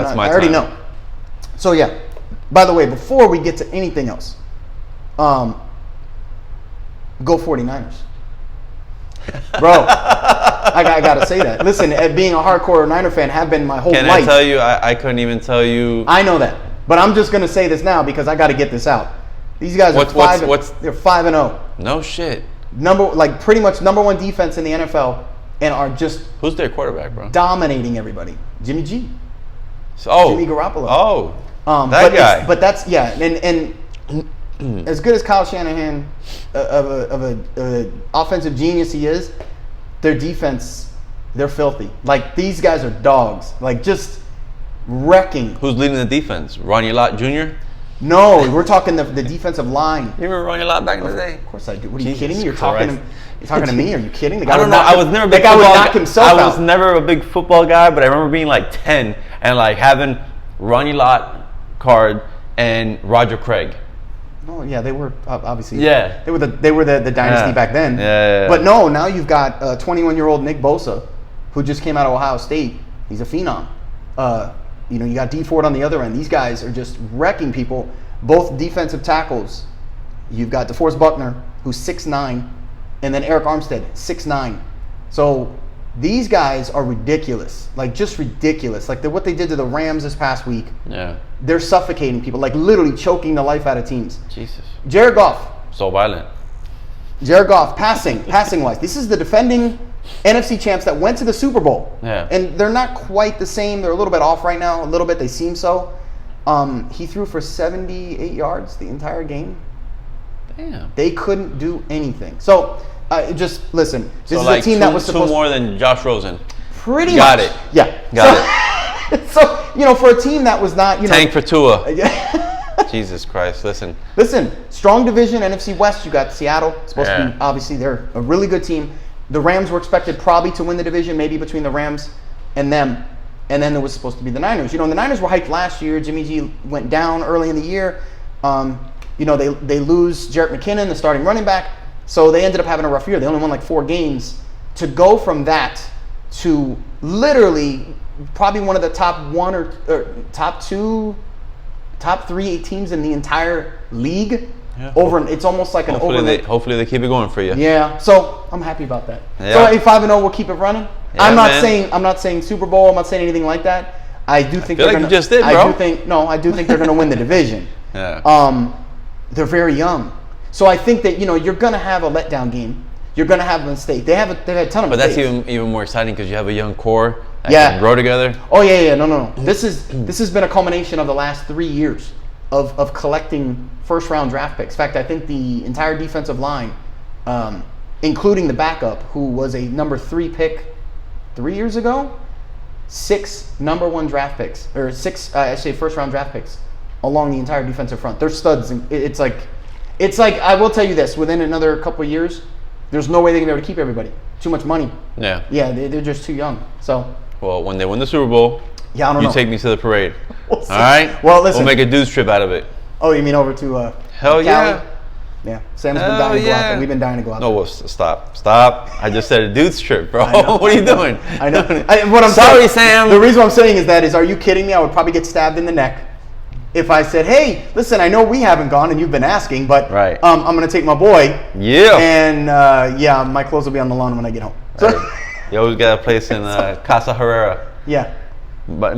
It's my time. I already know. So, yeah. By the way, before we get to anything else, go 49ers. Bro, I got to say that. Listen, being a hardcore Niner fan, have been my whole life. Can I tell you, I couldn't even tell you. I know that. But I'm just going to say this now because I got to get this out. These guys are they're 5-0. No shit. Pretty much number one defense in the NFL and are just who's their quarterback, bro? Dominating everybody. Jimmy G. Jimmy Garoppolo. That guy. But that's and as good as Kyle Shanahan of a offensive genius he is, their defense, they're filthy. Like these guys are dogs. Like just wrecking. Who's leading the defense? Ronnie Lott Jr.? No, we're talking the defensive line. You remember Ronnie Lott back in the day? Of course I do. What are you kidding me? You're talking to me? Are you kidding? The guy I don't know. I was never a big football guy. I was never a big football guy, but I remember being like 10 and like having Ronnie Lott card and Roger Craig. Oh yeah, they were obviously. Yeah, they were the dynasty back then. Yeah. But no, now you've got 21-year-old Nick Bosa, who just came out of Ohio State. He's a phenom. You got D Ford on the other end. These guys are just wrecking people. Both defensive tackles. You've got DeForest Buckner, who's 6'9", and then Eric Armstead, 6'9". So these guys are ridiculous. Like just ridiculous. Like what they did to the Rams this past week. Yeah. They're suffocating people, like literally choking the life out of teams. Jesus. Jared Goff. So violent. Jared Goff, passing wise. This is the defending NFC champs that went to the Super Bowl. Yeah. And they're not quite the same. They're a little bit off right now. A little bit. They seem so. He threw for 78 yards the entire game. Damn. They couldn't do anything. So, just listen. This is like a team that was supposed two more than Josh Rosen. Pretty Got much. it. Yeah. Got it. So, for a team that was not, Tank for Tua. Jesus Christ, listen, strong division, NFC West, you got Seattle. Supposed to be, obviously, they're a really good team. The Rams were expected probably to win the division, maybe between the Rams and them. And then there was supposed to be the Niners. The Niners were hyped last year. Jimmy G went down early in the year. They lose Jerick McKinnon, the starting running back. So they ended up having a rough year. They only won like 4 games. To go from that to literally probably one of the top 1 or top 2, top 3 teams in the entire league. Yeah. It's almost like hopefully they keep it going for you. Yeah, so I'm happy about that. Yeah. So 5-0, we'll keep it running. Yeah, I'm not saying Super Bowl. I'm not saying anything like that. I do think you just did, bro. I do think they're going to win the division. Yeah. They're very young, so I think that you're going to have a letdown game. You're going to have a mistake. They've had a ton of mistakes. But that's even more exciting because you have a young core that can grow together. Oh yeah. No. This has been a culmination of the last 3 years of collecting first-round draft picks. In fact, I think the entire defensive line, including the backup, who was a number 3 pick 3 years ago, 6 number 1 draft picks, or 6 first-round draft picks along the entire defensive front. They're studs. It's like I will tell you this: within another couple of years, there's no way they're gonna be able to keep everybody. Too much money. Yeah. Yeah, they're just too young. So. Well, when they win the Super Bowl, I don't know. You take me to the parade. We'll see. All right. Well, listen. We'll make a dude's trip out of it. Oh, you mean over to Hell Cali? yeah. Yeah. Sam's been dying to go out there. We've been dying to go out there. No, stop. I just said a dude's trip, bro. What are you doing? I know. Sorry, Sam. The reason I'm saying is, are you kidding me? I would probably get stabbed in the neck if I said, hey, listen, I know we haven't gone and you've been asking, but I'm going to take my boy. Yeah. And my clothes will be on the lawn when I get home. So, you always got a place in Casa Herrera. Yeah. But